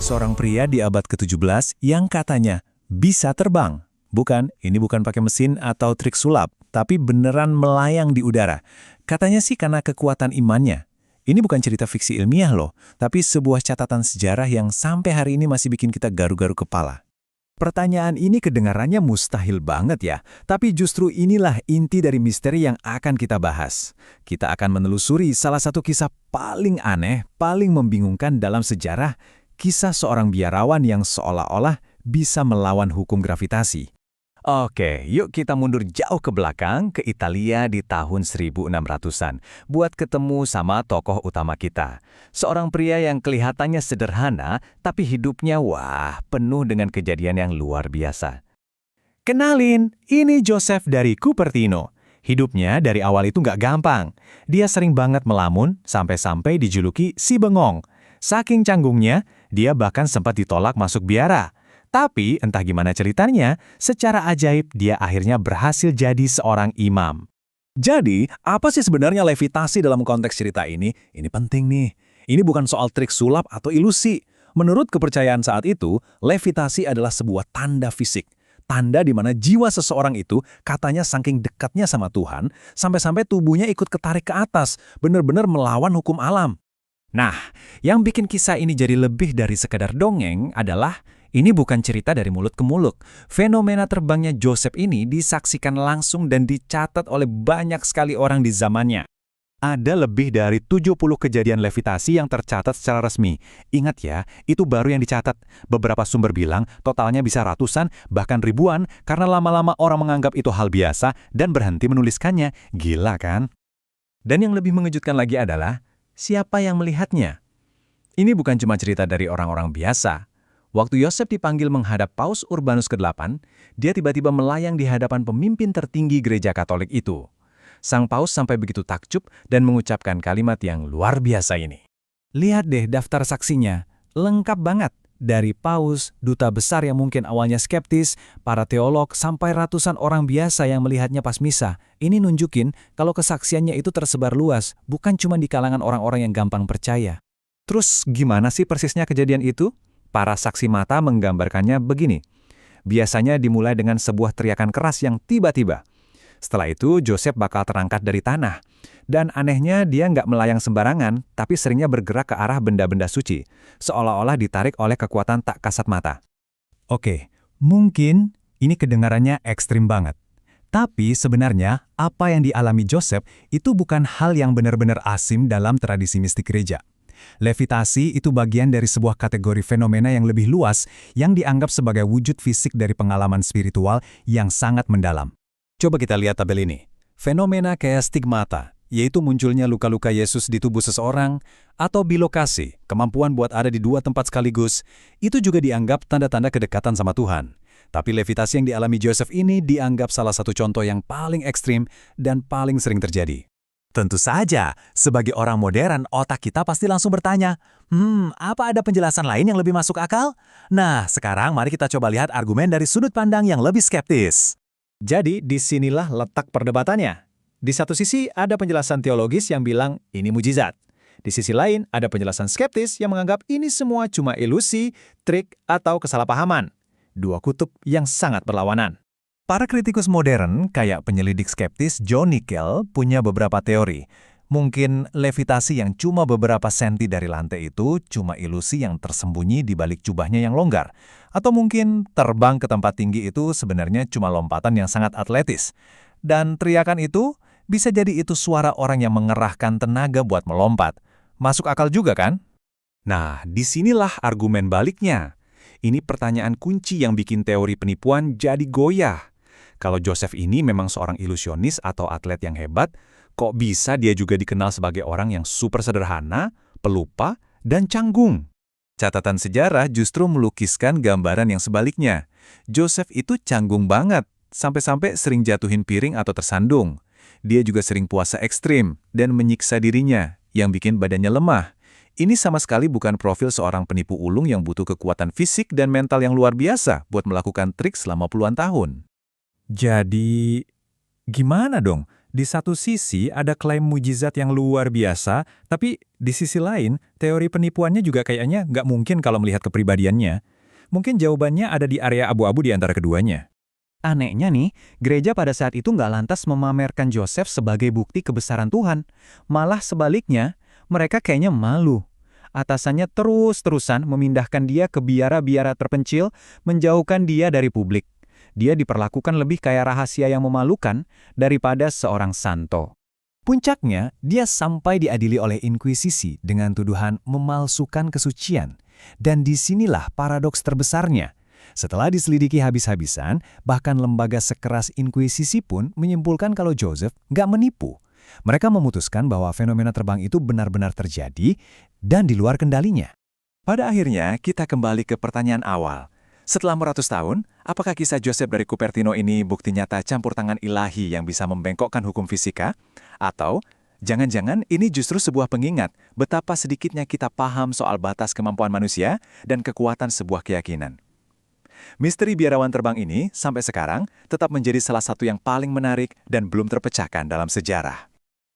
Seorang pria di abad ke-17 yang katanya bisa terbang. Bukan, ini bukan pakai mesin atau trik sulap, tapi beneran melayang di udara. Katanya sih karena kekuatan imannya. Ini bukan cerita fiksi ilmiah loh, tapi sebuah catatan sejarah yang sampai hari ini masih bikin kita garu-garu kepala. Pertanyaan ini kedengarannya mustahil banget ya, tapi justru inilah inti dari misteri yang akan kita bahas. Kita akan menelusuri salah satu kisah paling aneh, paling membingungkan dalam sejarah, kisah seorang biarawan yang seolah-olah bisa melawan hukum gravitasi. Oke, yuk kita mundur jauh ke belakang, ke Italia di tahun 1600-an, buat ketemu sama tokoh utama kita. Seorang pria yang kelihatannya sederhana, tapi hidupnya penuh dengan kejadian yang luar biasa. Kenalin, ini Joseph dari Cupertino. Hidupnya dari awal itu nggak gampang. Dia sering banget melamun, sampai-sampai dijuluki si bengong. Saking canggungnya, dia bahkan sempat ditolak masuk biara. Tapi entah gimana ceritanya, secara ajaib dia akhirnya berhasil jadi seorang imam. Jadi, apa sih sebenarnya levitasi dalam konteks cerita ini? Ini penting nih. Ini bukan soal trik sulap atau ilusi. Menurut kepercayaan saat itu, levitasi adalah sebuah tanda fisik. Tanda di mana jiwa seseorang itu katanya saking dekatnya sama Tuhan, sampai-sampai tubuhnya ikut ketarik ke atas, benar-benar melawan hukum alam. Nah, yang bikin kisah ini jadi lebih dari sekadar dongeng adalah ini bukan cerita dari mulut ke mulut. Fenomena terbangnya Joseph ini disaksikan langsung dan dicatat oleh banyak sekali orang di zamannya. Ada lebih dari 70 kejadian levitasi yang tercatat secara resmi. Ingat ya, itu baru yang dicatat. Beberapa sumber bilang totalnya bisa ratusan, bahkan ribuan, karena lama-lama orang menganggap itu hal biasa dan berhenti menuliskannya. Gila kan? Dan yang lebih mengejutkan lagi adalah, siapa yang melihatnya? Ini bukan cuma cerita dari orang-orang biasa. Waktu Yosef dipanggil menghadap Paus Urbanus ke-8, dia tiba-tiba melayang di hadapan pemimpin tertinggi gereja Katolik itu. Sang Paus sampai begitu takjub dan mengucapkan kalimat yang luar biasa ini. Lihat deh daftar saksinya, lengkap banget. Dari Paus, duta besar yang mungkin awalnya skeptis, para teolog, sampai ratusan orang biasa yang melihatnya pas misa. Ini nunjukin kalau kesaksiannya itu tersebar luas, bukan cuma di kalangan orang-orang yang gampang percaya. Terus gimana sih persisnya kejadian itu? Para saksi mata menggambarkannya begini. Biasanya dimulai dengan sebuah teriakan keras yang tiba-tiba. Setelah itu, Joseph bakal terangkat dari tanah. Dan anehnya dia nggak melayang sembarangan, tapi seringnya bergerak ke arah benda-benda suci, seolah-olah ditarik oleh kekuatan tak kasat mata. Oke, mungkin ini kedengarannya ekstrim banget. Tapi sebenarnya, apa yang dialami Joseph itu bukan hal yang benar-benar asing dalam tradisi mistik gereja. Levitasi itu bagian dari sebuah kategori fenomena yang lebih luas yang dianggap sebagai wujud fisik dari pengalaman spiritual yang sangat mendalam. Coba kita lihat tabel ini. Fenomena kayak stigmata, yaitu munculnya luka-luka Yesus di tubuh seseorang, atau bilokasi, kemampuan buat ada di dua tempat sekaligus, itu juga dianggap tanda-tanda kedekatan sama Tuhan. Tapi levitasi yang dialami Joseph ini dianggap salah satu contoh yang paling ekstrim dan paling sering terjadi. Tentu saja, sebagai orang modern, otak kita pasti langsung bertanya, apa ada penjelasan lain yang lebih masuk akal? Nah, sekarang mari kita coba lihat argumen dari sudut pandang yang lebih skeptis. Jadi, disinilah letak perdebatannya. Di satu sisi, ada penjelasan teologis yang bilang ini mujizat. Di sisi lain, ada penjelasan skeptis yang menganggap ini semua cuma ilusi, trik, atau kesalahpahaman. Dua kutub yang sangat berlawanan. Para kritikus modern, kayak penyelidik skeptis John Nickel, punya beberapa teori. Mungkin levitasi yang cuma beberapa senti dari lantai itu cuma ilusi yang tersembunyi di balik jubahnya yang longgar. Atau mungkin terbang ke tempat tinggi itu sebenarnya cuma lompatan yang sangat atletis. Dan teriakan itu bisa jadi itu suara orang yang mengerahkan tenaga buat melompat. Masuk akal juga kan? Nah, disinilah argumen baliknya. Ini pertanyaan kunci yang bikin teori penipuan jadi goyah. Kalau Joseph ini memang seorang ilusionis atau atlet yang hebat, kok bisa dia juga dikenal sebagai orang yang super sederhana, pelupa, dan canggung? Catatan sejarah justru melukiskan gambaran yang sebaliknya. Joseph itu canggung banget, sampai-sampai sering jatuhin piring atau tersandung. Dia juga sering puasa ekstrim dan menyiksa dirinya, yang bikin badannya lemah. Ini sama sekali bukan profil seorang penipu ulung yang butuh kekuatan fisik dan mental yang luar biasa buat melakukan trik selama puluhan tahun. Jadi, gimana dong? Di satu sisi ada klaim mujizat yang luar biasa, tapi di sisi lain, teori penipuannya juga kayaknya nggak mungkin kalau melihat kepribadiannya. Mungkin jawabannya ada di area abu-abu di antara keduanya. Anehnya nih, gereja pada saat itu nggak lantas memamerkan Joseph sebagai bukti kebesaran Tuhan. Malah sebaliknya, mereka kayaknya malu. Atasannya terus-terusan memindahkan dia ke biara-biara terpencil, menjauhkan dia dari publik. Dia diperlakukan lebih kayak rahasia yang memalukan daripada seorang santo. Puncaknya, dia sampai diadili oleh Inkuisisi dengan tuduhan memalsukan kesucian. Dan disinilah paradoks terbesarnya. Setelah diselidiki habis-habisan, bahkan lembaga sekeras Inkuisisi pun menyimpulkan kalau Joseph nggak menipu. Mereka memutuskan bahwa fenomena terbang itu benar-benar terjadi dan di luar kendalinya. Pada akhirnya, kita kembali ke pertanyaan awal. Setelah beratus tahun, apakah kisah Joseph dari Cupertino ini bukti nyata campur tangan ilahi yang bisa membengkokkan hukum fisika? Atau, jangan-jangan ini justru sebuah pengingat betapa sedikitnya kita paham soal batas kemampuan manusia dan kekuatan sebuah keyakinan. Misteri biarawan terbang ini, sampai sekarang, tetap menjadi salah satu yang paling menarik dan belum terpecahkan dalam sejarah.